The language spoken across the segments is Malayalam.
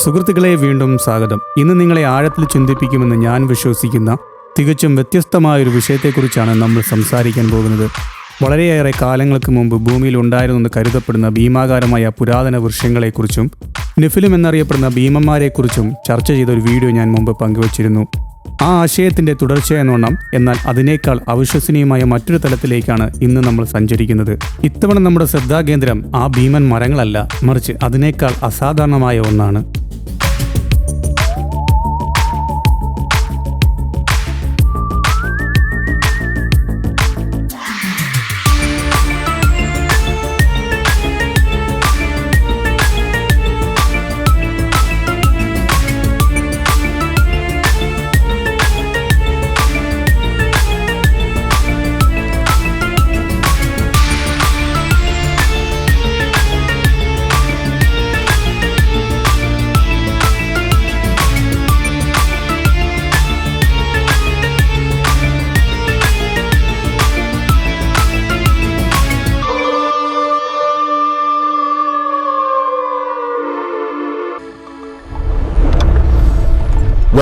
സുഹൃത്തുക്കളെ, വീണ്ടും സ്വാഗതം. ഇന്ന് നിങ്ങളെ ആഴത്തിൽ ചിന്തിപ്പിക്കുമെന്ന് ഞാൻ വിശ്വസിക്കുന്ന തികച്ചും വ്യത്യസ്തമായൊരു വിഷയത്തെക്കുറിച്ചാണ് നമ്മൾ സംസാരിക്കാൻ പോകുന്നത്. വളരെയേറെ കാലങ്ങൾക്ക് മുമ്പ് ഭൂമിയിൽ ഉണ്ടായിരുന്നെന്ന് കരുതപ്പെടുന്ന ഭീമാകാരമായ പുരാതന വൃക്ഷങ്ങളെക്കുറിച്ചും നെഫിലിം എന്നറിയപ്പെടുന്ന ഭീമന്മാരെക്കുറിച്ചും ചർച്ച ചെയ്ത ഒരു വീഡിയോ ഞാൻ മുമ്പ് പങ്കുവച്ചിരുന്നു. ആ ആശയത്തിൻ്റെ തുടർച്ചയെന്നോണം എന്നാൽ അതിനേക്കാൾ അവിശ്വസനീയമായ മറ്റൊരു തലത്തിലേക്കാണ് ഇന്ന് നമ്മൾ സഞ്ചരിക്കുന്നത്. ഇത്തവണ നമ്മുടെ ശ്രദ്ധാകേന്ദ്രം ആ ഭീമൻ മരങ്ങളല്ല, മറിച്ച് അതിനേക്കാൾ അസാധാരണമായ ഒന്നാണ്.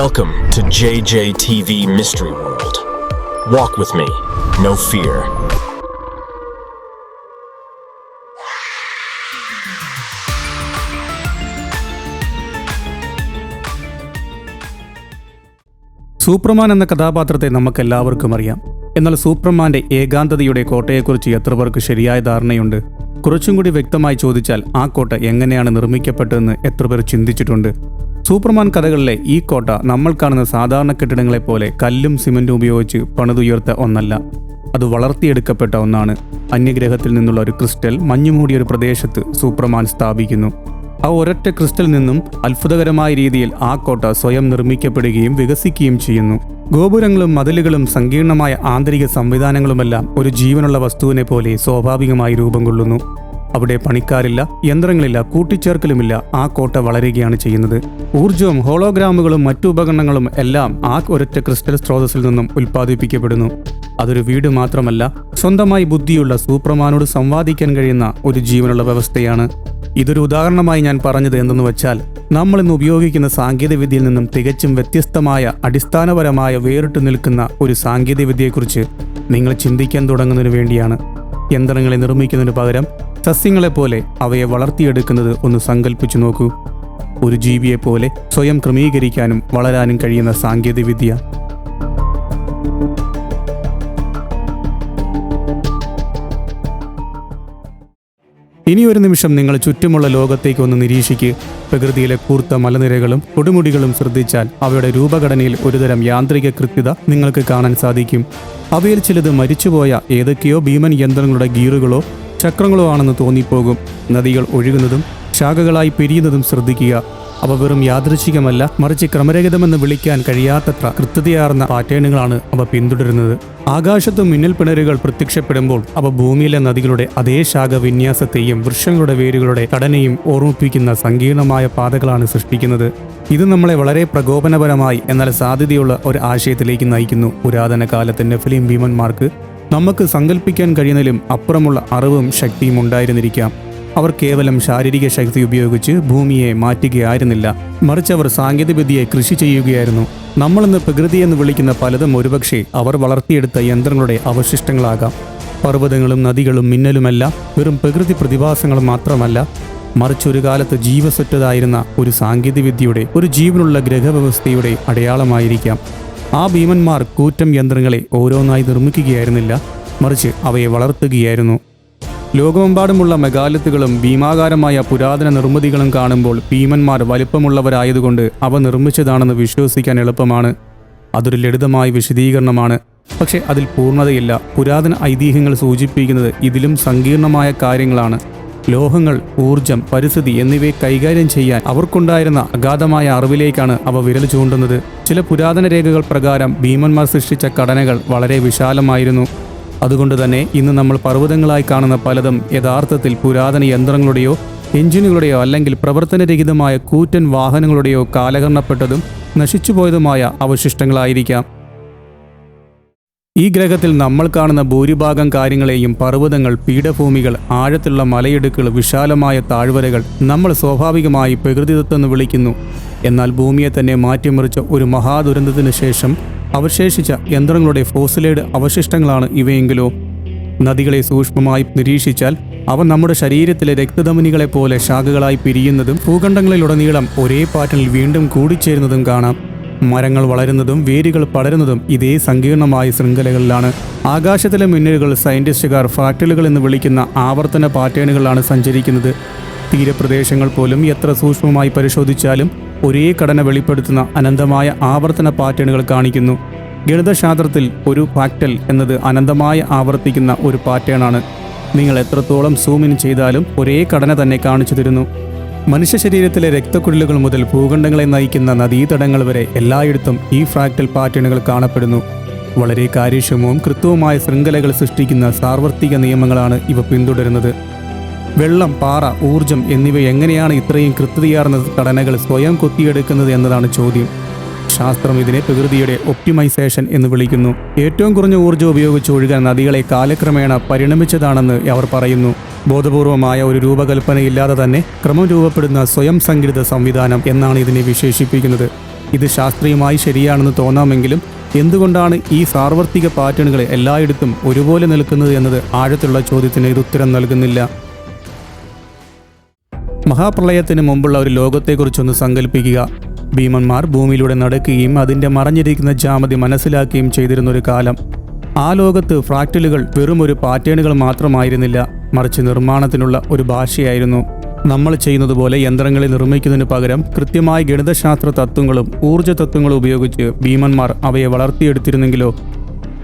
Welcome to JJTV Mystery World. Walk with me, no fear. Superman എന്ന കഥാപാത്രത്തെ നമുക്കെല്ലാവർക്കും അറിയാം. എന്നാൽ സൂപ്പർമാന്റെ ഏകാന്തതയുടെ കോട്ടയെക്കുറിച്ച് എത്ര പേർക്ക് ശരിയായ ധാരണയുണ്ട്? കുറച്ചും കൂടി വ്യക്തമായി ചോദിച്ചാൽ, ആ കോട്ട എങ്ങനെയാണ് നിർമ്മിക്കപ്പെട്ടതെന്ന് എത്ര പേർ ചിന്തിച്ചിട്ടുണ്ട്? സൂപ്പർമാൻ കഥകളിലെ ഈ കോട്ട നമ്മൾ കാണുന്ന സാധാരണ കെട്ടിടങ്ങളെപ്പോലെ കല്ലും സിമന്റും ഉപയോഗിച്ച് പണിതുയർത്ത ഒന്നല്ല. അത് വളർത്തിയെടുക്കപ്പെട്ട ഒന്നാണ്. അന്യഗ്രഹത്തിൽ നിന്നുള്ള ഒരു ക്രിസ്റ്റൽ മഞ്ഞുമൂടിയ ഒരു പ്രദേശത്ത് സൂപ്പർമാൻ സ്ഥാപിക്കുന്നു. ആ ഒരൊറ്റ ക്രിസ്റ്റൽ നിന്നും അത്ഭുതകരമായ രീതിയിൽ ആ കോട്ട സ്വയം നിർമ്മിക്കപ്പെടുകയും വികസിക്കുകയും ചെയ്യുന്നു. ഗോപുരങ്ങളും മതിലുകളും സങ്കീർണമായ ആന്തരിക സംവിധാനങ്ങളുമെല്ലാം ഒരു ജീവനുള്ള വസ്തുവിനെ പോലെ സ്വാഭാവികമായി രൂപം കൊള്ളുന്നു. അവിടെ പണിക്കാരില്ല, യന്ത്രങ്ങളില്ല, കൂട്ടിച്ചേർക്കലുമില്ല. ആ കോട്ട വളരുകയാണ് ചെയ്യുന്നത്. ഊർജവും ഹോളോഗ്രാമുകളും മറ്റു ഉപകരണങ്ങളും എല്ലാം ആ ഒരൊറ്റ ക്രിസ്റ്റൽ സ്രോതസ്സിൽ നിന്നും ഉൽപ്പാദിപ്പിക്കപ്പെടുന്നു. അതൊരു വീട് മാത്രമല്ല, സ്വന്തമായി ബുദ്ധിയുള്ള സൂപ്പർമാനോട് സംവാദിക്കാൻ കഴിയുന്ന ഒരു ജീവനുള്ള വ്യവസ്ഥയാണ്. ഇതൊരു ഉദാഹരണമായി ഞാൻ പറഞ്ഞത് എന്തെന്ന് വെച്ചാൽ, നമ്മൾ ഇന്ന് ഉപയോഗിക്കുന്ന സാങ്കേതികവിദ്യയിൽ നിന്നും തികച്ചും വ്യത്യസ്തമായ, അടിസ്ഥാനപരമായ വേറിട്ട് നിൽക്കുന്ന ഒരു സാങ്കേതികവിദ്യയെക്കുറിച്ച് നിങ്ങൾ ചിന്തിക്കാൻ തുടങ്ങുന്നതിന് വേണ്ടിയാണ്. യന്ത്രങ്ങളെ നിർമ്മിക്കുന്നതിന് പകരം സസ്യങ്ങളെപ്പോലെ അവയെ വളർത്തിയെടുക്കുന്നത് ഒന്ന് സങ്കല്പിച്ചു നോക്കൂ. ഒരു ജീവിയെപ്പോലെ സ്വയം ക്രമീകരിക്കാനും വളരാനും കഴിയുന്ന സാങ്കേതികവിദ്യ. ഇനിയൊരു നിമിഷം നിങ്ങൾ ചുറ്റുമുള്ള ലോകത്തേക്ക് ഒന്ന് നിരീക്ഷിക്ക്. പ്രകൃതിയിലെ കൂർത്ത മലനിരകളും കൊടുമുടികളും ശ്രദ്ധിച്ചാൽ അവയുടെ രൂപഘടനയിൽ ഒരുതരം യാന്ത്രിക കൃത്യത നിങ്ങൾക്ക് കാണാൻ സാധിക്കും. അവയിൽ ചിലത് മരിച്ചുപോയ ഏതൊക്കെയോ ഭീമൻ യന്ത്രങ്ങളുടെ ഗീറുകളോ ചക്രങ്ങളോ ആണെന്ന് തോന്നിപ്പോകും. നദികൾ ഒഴുകുന്നതും ശാഖകളായി പിരിയുന്നതും ശ്രദ്ധിക്കുക. അവ വെറും യാദൃച്ഛികമല്ല, മറിച്ച് ക്രമരഹിതമെന്ന് വിളിക്കാൻ കഴിയാത്തത്ര കൃത്യതയാർന്ന പാറ്റേണുകളാണ് അവ പിന്തുടരുന്നത്. ആകാശത്ത് മിന്നൽ പിണരുകൾ പ്രത്യക്ഷപ്പെടുമ്പോൾ അവ ഭൂമിയിലെ നദികളുടെ അതേ ശാഖ വിന്യാസത്തെയും വൃക്ഷങ്ങളുടെ വേരുകളുടെ ഘടനയും ഓർമ്മിപ്പിക്കുന്ന സങ്കീർണമായ പാതകളാണ് സൃഷ്ടിക്കുന്നത്. ഇത് നമ്മളെ വളരെ പ്രകോപനപരമായി എന്നാൽ സാധ്യതയുള്ള ഒരു ആശയത്തിലേക്ക് നയിക്കുന്നു. പുരാതന കാലത്തെ നെഫിലിം ഭീമന്മാർക്ക് നമുക്ക് സങ്കല്പിക്കാൻ കഴിയുന്നതിലും അപ്പുറമുള്ള അറിവും ശക്തിയും ഉണ്ടായിരുന്നിരിക്കാം. അവർ കേവലം ശാരീരിക ശക്തി ഉപയോഗിച്ച് ഭൂമിയെ മാറ്റുകയായിരുന്നില്ല, മറിച്ച് അവർ സാങ്കേതികവിദ്യയെ കൃഷി ചെയ്യുകയായിരുന്നു. നമ്മളിന്ന് പ്രകൃതിയെന്ന് വിളിക്കുന്ന പലതും ഒരുപക്ഷെ അവർ വളർത്തിയെടുത്ത യന്ത്രങ്ങളുടെ അവശിഷ്ടങ്ങളാകാം. പർവ്വതങ്ങളും നദികളും മിന്നലുമെല്ലാം വെറും പ്രകൃതി പ്രതിഭാസങ്ങൾ മാത്രമല്ല, മറിച്ച് ഒരു കാലത്ത് ജീവസ്വറ്റതായിരുന്ന ഒരു സാങ്കേതികവിദ്യയുടെ, ഒരു ജീവനുള്ള ഗ്രഹവ്യവസ്ഥയുടെ അടയാളമായിരിക്കാം. ആ ഭീമന്മാർ കൂറ്റൻ യന്ത്രങ്ങളെ ഓരോന്നായി നിർമ്മിക്കുകയായിരുന്നില്ല, മറിച്ച് അവയെ വളർത്തുകയായിരുന്നു. ലോകമെമ്പാടുമുള്ള മെഗാലിത്തുകളും ഭീമാകാരമായ പുരാതന നിർമ്മിതികളും കാണുമ്പോൾ ഭീമന്മാർ വലിപ്പമുള്ളവരായതുകൊണ്ട് അവ നിർമ്മിച്ചതാണെന്ന് വിശ്വസിക്കാൻ എളുപ്പമാണ്. അതൊരു ലളിതമായ വിശദീകരണമാണ്, പക്ഷേ അതിൽ പൂർണ്ണതയില്ല. പുരാതന ഐതിഹ്യങ്ങൾ സൂചിപ്പിക്കുന്നത് ഇതിലും സങ്കീർണമായ കാര്യങ്ങളാണ്. ലോഹങ്ങൾ, ഊർജം, പരിസ്ഥിതി എന്നിവയെ കൈകാര്യം ചെയ്യാൻ അവർക്കുണ്ടായിരുന്ന അഗാധമായ അറിവിലേക്കാണ് അവ വിരൽ ചൂണ്ടുന്നത്. ചില പുരാതന രേഖകൾ പ്രകാരം ഭീമന്മാർ സൃഷ്ടിച്ച ഘടനകൾ വളരെ വിശാലമായിരുന്നു. അതുകൊണ്ട് തന്നെ ഇന്ന് നമ്മൾ പർവ്വതങ്ങളായി കാണുന്ന പലതും യഥാർത്ഥത്തിൽ പുരാതന യന്ത്രങ്ങളുടെയോ എഞ്ചിനുകളുടെയോ അല്ലെങ്കിൽ പ്രവർത്തനരഹിതമായ കൂറ്റൻ വാഹനങ്ങളുടെയോ കാലഹരണപ്പെട്ടതും നശിച്ചുപോയതുമായ അവശിഷ്ടങ്ങളായിരിക്കാം. ഈ ഗ്രഹത്തിൽ നമ്മൾ കാണുന്ന ഭൂരിഭാഗം കാര്യങ്ങളെയും പർവ്വതങ്ങൾ, പീഠഭൂമികൾ, ആഴത്തിലുള്ള മലയിടുക്കുകൾ, വിശാലമായ താഴ്വരകൾ നമ്മൾ സ്വാഭാവികമായി പ്രകൃതിദത്തെന്ന് വിളിക്കുന്നു. എന്നാൽ ഭൂമിയെ തന്നെ മാറ്റിമറിച്ച ഒരു മഹാദുരന്തത്തിന് ശേഷം അവശേഷിച്ച യന്ത്രങ്ങളുടെ ഫോസിലേഡ് അവശിഷ്ടങ്ങളാണ് ഇവയെങ്കിലോ. നദികളെ സൂക്ഷ്മമായി നിരീക്ഷിച്ചാൽ അവ നമ്മുടെ ശരീരത്തിലെ രക്തധമനികളെ പോലെ ശാഖകളായി പിരിയുന്നതും ഭൂഖണ്ഡങ്ങളിലുടനീളം ഒരേ പാറ്റേണിൽ വീണ്ടും കൂടിച്ചേരുന്നതും കാണാം. മരങ്ങൾ വളരുന്നതും വേരുകൾ പടരുന്നതും ഇതേ സങ്കീർണമായ ശൃംഖലകളിലാണ്. ആകാശത്തിലെ മിന്നലുകൾ സയന്റിസ്റ്റുകാർ ഫ്രാക്ടലുകൾ എന്ന് വിളിക്കുന്ന ആവർത്തന പാറ്റേണുകളിലാണ് സഞ്ചരിക്കുന്നത്. തീരപ്രദേശങ്ങൾ പോലും എത്ര സൂക്ഷ്മമായി പരിശോധിച്ചാലും ഒരേ ഘടന വെളിപ്പെടുത്തുന്ന അനന്തമായ ആവർത്തന പാറ്റേണുകൾ കാണിക്കുന്നു. ഗണിതശാസ്ത്രത്തിൽ ഒരു ഫ്രാക്ടൽ എന്നത് അനന്തമായി ആവർത്തിക്കുന്ന ഒരു പാറ്റേണാണ്. നിങ്ങൾ എത്രത്തോളം സൂം ഇൻ ചെയ്താലും ഒരേ ഘടന തന്നെ കാണിച്ചു തരുന്നു. മനുഷ്യ ശരീരത്തിലെ രക്തക്കുഴലുകൾ മുതൽ ഭൂഖണ്ഡങ്ങളെ നയിക്കുന്ന നദീതടങ്ങൾ വരെ എല്ലായിടത്തും ഈ ഫ്രാക്ടൽ പാറ്റേണുകൾ കാണപ്പെടുന്നു. വളരെ കാര്യക്ഷമവും കൃത്യവുമായ ശൃംഖലകൾ സൃഷ്ടിക്കുന്ന സാർവത്രിക നിയമങ്ങളാണ് ഇവ പിന്തുടരുന്നത്. വെള്ളം, പാറ, ഊർജം എന്നിവ എങ്ങനെയാണ് ഇത്രയും കൃത്യതയാർന്ന ഘടനകൾ സ്വയം കൊത്തിയെടുക്കുന്നത് എന്നതാണ് ചോദ്യം. ശാസ്ത്രം ഇതിനെ പ്രകൃതിയുടെ ഒപ്റ്റിമൈസേഷൻ എന്ന് വിളിക്കുന്നു. ഏറ്റവും കുറഞ്ഞ ഊർജ്ജം ഉപയോഗിച്ച് ഒഴുകാൻ നദികളെ കാലക്രമേണ പരിണമിച്ചതാണെന്ന് അവർ പറയുന്നു. ബോധപൂർവമായ ഒരു രൂപകൽപ്പനയില്ലാതെ തന്നെ ക്രമം രൂപപ്പെടുന്ന സ്വയം സംഘടിത സംവിധാനം എന്നാണ് ഇതിനെ വിശേഷിപ്പിക്കുന്നത്. ഇത് ശാസ്ത്രീയമായി ശരിയാണെന്ന് തോന്നാമെങ്കിലും എന്തുകൊണ്ടാണ് ഈ സാർവത്രിക പാറ്റേണുകൾ എല്ലായിടത്തും ഒരുപോലെ നിൽക്കുന്നത് എന്നത് ആഴത്തിലുള്ള ചോദ്യത്തിന് ഇത് ഉത്തരം നൽകുന്നില്ല. മഹാപ്രളയത്തിന് മുമ്പുള്ള ഒരു ലോകത്തെക്കുറിച്ചൊന്ന് സങ്കല്പിക്കുക. ഭീമന്മാർ ഭൂമിയിലൂടെ നടക്കുകയും അതിൻ്റെ മറഞ്ഞിരിക്കുന്ന ജ്യാമിതി മനസ്സിലാക്കുകയും ചെയ്തിരുന്നൊരു കാലം. ആ ലോകത്ത് ഫ്രാക്ടലുകൾ വെറും ഒരു പാറ്റേണുകൾ മാത്രമായിരുന്നില്ല, മറിച്ച് നിർമ്മാണത്തിനുള്ള ഒരു ഭാഷയായിരുന്നു. നമ്മൾ ചെയ്യുന്നത് പോലെ യന്ത്രങ്ങളെ നിർമ്മിക്കുന്നതിന് പകരം കൃത്യമായ ഗണിതശാസ്ത്ര തത്വങ്ങളും ഊർജ്ജ തത്വങ്ങളും ഉപയോഗിച്ച് ഭീമന്മാർ അവയെ വളർത്തിയെടുത്തിരുന്നെങ്കിലോ.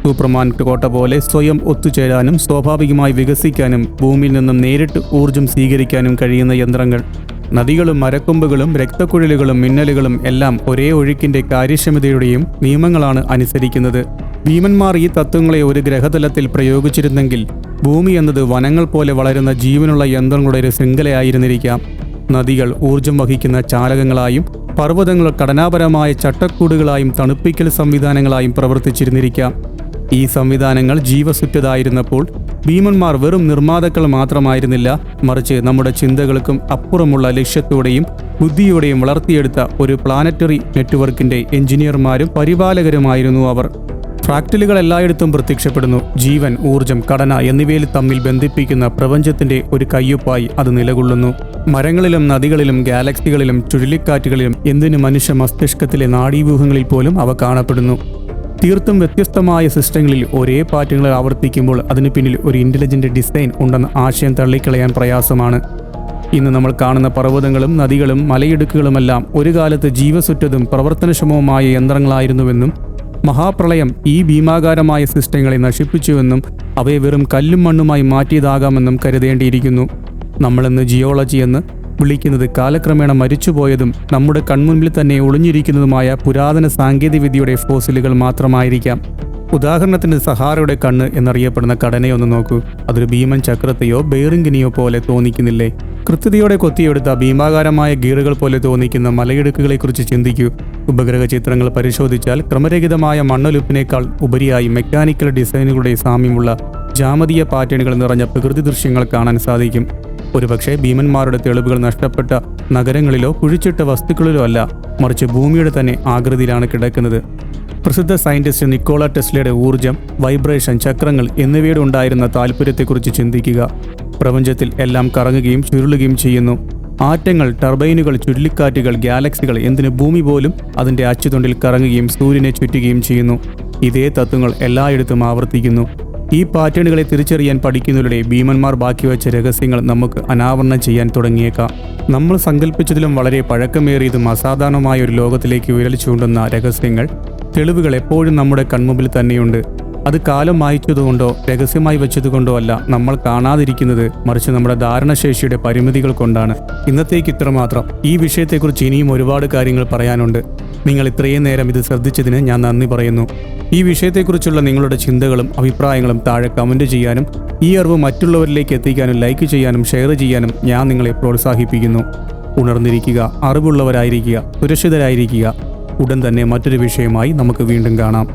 സൂപ്പർമാൻ കോട്ട പോലെ സ്വയം ഒത്തുചേരാനും സ്വാഭാവികമായി വികസിക്കാനും ഭൂമിയിൽ നിന്നും നേരിട്ട് ഊർജ്ജം സ്വീകരിക്കാനും കഴിയുന്ന യന്ത്രങ്ങൾ. നദികളും മരക്കൊമ്പുകളും രക്തക്കുഴലുകളും മിന്നലുകളും എല്ലാം ഒരേ ഒഴുക്കിൻ്റെ കാര്യക്ഷമതയുടെയും നിയമങ്ങളാണ് അനുസരിക്കുന്നത്. ഭീമന്മാർ ഈ തത്വങ്ങളെ ഒരു ഗ്രഹതലത്തിൽ പ്രയോഗിച്ചിരുന്നെങ്കിൽ ഭൂമി എന്നത് വനങ്ങൾ പോലെ വളരുന്ന ജീവനുള്ള യന്ത്രങ്ങളുടെ ഒരു ശൃംഖലയായിരുന്നിരിക്കാം. നദികൾ ഊർജം വഹിക്കുന്ന ചാലകങ്ങളായും പർവ്വതങ്ങൾ ഘടനാപരമായ ചട്ടക്കൂടുകളായും തണുപ്പിക്കൽ സംവിധാനങ്ങളായും പ്രവർത്തിച്ചിരുന്നിരിക്കാം. ഈ സംവിധാനങ്ങൾ ജീവസുറ്റതായിരുന്നപ്പോൾ ഭീമന്മാർ വെറും നിർമ്മാതാക്കൾ മാത്രമായിരുന്നില്ല, മറിച്ച് നമ്മുടെ ചിന്തകൾക്കും അപ്പുറമുള്ള ലക്ഷ്യത്തോടെയും ബുദ്ധിയോടെയും വളർത്തിയെടുത്ത ഒരു പ്ലാനറ്ററി നെറ്റ്വർക്കിൻ്റെ എഞ്ചിനീയർമാരും പരിപാലകരുമായിരുന്നു അവർ. ഫ്രാക്ടലുകൾ എല്ലായിടത്തും പ്രത്യക്ഷപ്പെടുന്നു. ജീവൻ, ഊർജം, ഘടന എന്നിവയിൽ തമ്മിൽ ബന്ധിപ്പിക്കുന്ന പ്രപഞ്ചത്തിന്റെ ഒരു കയ്യൊപ്പായി അത് നിലകൊള്ളുന്നു. മരങ്ങളിലും നദികളിലും ഗാലക്സികളിലും ചുഴലിക്കാറ്റുകളിലും എന്തിനു മനുഷ്യ മസ്തിഷ്കത്തിലെ നാഡീവ്യൂഹങ്ങളിൽ പോലും അവ കാണപ്പെടുന്നു. തീർത്തും വ്യത്യസ്തമായ സിസ്റ്റങ്ങളിൽ ഒരേ പാറ്റേണുകൾ ആവർത്തിക്കുമ്പോൾ അതിനു പിന്നിൽ ഒരു ഇൻ്റലിജൻ്റ് ഡിസൈൻ ഉണ്ടെന്ന ആശയം തള്ളിക്കളയാൻ പ്രയാസമാണ്. ഇന്ന് നമ്മൾ കാണുന്ന പർവ്വതങ്ങളും നദികളും മലയിടുക്കുകളുമെല്ലാം ഒരു കാലത്ത് ജീവസുറ്റതും പ്രവർത്തനക്ഷമവുമായ യന്ത്രങ്ങളായിരുന്നുവെന്നും മഹാപ്രളയം ഈ ഭീമാകാരമായ സിസ്റ്റങ്ങളെ നശിപ്പിച്ചുവെന്നും അവയെ വെറും കല്ലും മണ്ണുമായി മാറ്റിയതാകാമെന്നും കരുതേണ്ടിയിരിക്കുന്നു. നമ്മളിന്ന് ജിയോളജി എന്ന് വിളിക്കുന്നത് കാലക്രമേണ മരിച്ചുപോയതും നമ്മുടെ കൺമുൻപിൽ തന്നെ ഒളിഞ്ഞിരിക്കുന്നതുമായ പുരാതന സാങ്കേതികവിദ്യയുടെ ഫോസിലുകൾ മാത്രമായിരിക്കാം. ഉദാഹരണത്തിന് സഹാറയുടെ കണ്ണ് എന്നറിയപ്പെടുന്ന ഘടനയൊന്ന് നോക്കൂ. അതൊരു ഭീമൻ ചക്രത്തെയോ ബെയറിംഗിനെയോ പോലെ തോന്നിക്കുന്നില്ലേ? കൃത്യതയോടെ കൊത്തിയെടുത്ത ഭീമാകാരമായ ഗീറുകൾ പോലെ തോന്നിക്കുന്ന മലയിടുക്കുകളെക്കുറിച്ച് ചിന്തിക്കൂ. ഉപഗ്രഹ ചിത്രങ്ങൾ പരിശോധിച്ചാൽ ക്രമരഹിതമായ മണ്ണൊലിപ്പിനേക്കാൾ ഉപരിയായി മെക്കാനിക്കൽ ഡിസൈനുകളുടെ സാമ്യമുള്ള ജാമതീയ പാറ്റേണുകൾ നിറഞ്ഞ പ്രകൃതി ദൃശ്യങ്ങൾ കാണാൻ സാധിക്കും. ഒരുപക്ഷെ ഭീമന്മാരുടെ തെളിവുകൾ നഷ്ടപ്പെട്ട നഗരങ്ങളിലോ കുഴിച്ചിട്ട വസ്തുക്കളിലോ അല്ല, മറിച്ച് ഭൂമിയുടെ തന്നെ ആകൃതിയിലാണ് കിടക്കുന്നത്. പ്രസിദ്ധ സയന്റിസ്റ്റ് നിക്കോള ടെസ്ലയുടെ ഊർജം, വൈബ്രേഷൻ, ചക്രങ്ങൾ എന്നിവയുടെ ഉണ്ടായിരുന്ന താല്പര്യത്തെക്കുറിച്ച് ചിന്തിക്കുക. പ്രപഞ്ചത്തിൽ എല്ലാം കറങ്ങുകയും ചുരുളുകയും ചെയ്യുന്നു. ആറ്റങ്ങൾ, ടർബൈനുകൾ, ചുഴലിക്കാറ്റുകൾ, ഗാലക്സികൾ, എന്തിന് ഭൂമി പോലും അതിൻ്റെ അച്ചുതൊണ്ടിൽ കറങ്ങുകയും സൂര്യനെ ചുറ്റുകയും ചെയ്യുന്നു. ഇതേ തത്വങ്ങൾ എല്ലായിടത്തും ആവർത്തിക്കുന്നു. ഈ പാറ്റേണുകളെ തിരിച്ചറിയാൻ പഠിക്കുന്നതിലൂടെ ഭീമന്മാർ ബാക്കിവെച്ച രഹസ്യങ്ങൾ നമുക്ക് അനാവരണം ചെയ്യാൻ തുടങ്ങിയേക്കാം. നമ്മൾ സങ്കല്പിച്ചതിലും വളരെ പഴക്കമേറിയതും അസാധാരണമായ ഒരു ലോകത്തിലേക്ക് വിരൽ ചൂണ്ടുന്ന രഹസ്യങ്ങൾ, തെളിവുകൾ എപ്പോഴും നമ്മുടെ കൺമുമ്പിൽ തന്നെയുണ്ട്. അത് കാലം മായ്ച്ചതുകൊണ്ടോ രഹസ്യമായി വെച്ചതുകൊണ്ടോ അല്ല നമ്മൾ കാണാതിരിക്കുന്നത്, മറിച്ച് നമ്മുടെ ധാരണശേഷിയുടെ പരിമിതികൾ കൊണ്ടാണ്. ഇന്നത്തേക്ക് ഇത്രമാത്രം. ഈ വിഷയത്തെക്കുറിച്ച് ഇനിയും ഒരുപാട് കാര്യങ്ങൾ പറയാനുണ്ട്. നിങ്ങൾ ഇത്രയും നേരം ഇത് ശ്രദ്ധിച്ചതിന് ഞാൻ നന്ദി പറയുന്നു. ഈ വിഷയത്തെക്കുറിച്ചുള്ള നിങ്ങളുടെ ചിന്തകളും അഭിപ്രായങ്ങളും താഴെ കമൻറ്റ് ചെയ്യാനും ഈ അറിവ് മറ്റുള്ളവരിലേക്ക് എത്തിക്കാനും ലൈക്ക് ചെയ്യാനും ഷെയർ ചെയ്യാനും ഞാൻ നിങ്ങളെ പ്രോത്സാഹിപ്പിക്കുന്നു. ഉണർന്നിരിക്കുക, അറിവുള്ളവരായിരിക്കുക, സുരക്ഷിതരായിരിക്കുക. ഉടൻ തന്നെ മറ്റൊരു വിഷയമായി നമുക്ക് വീണ്ടും കാണാം.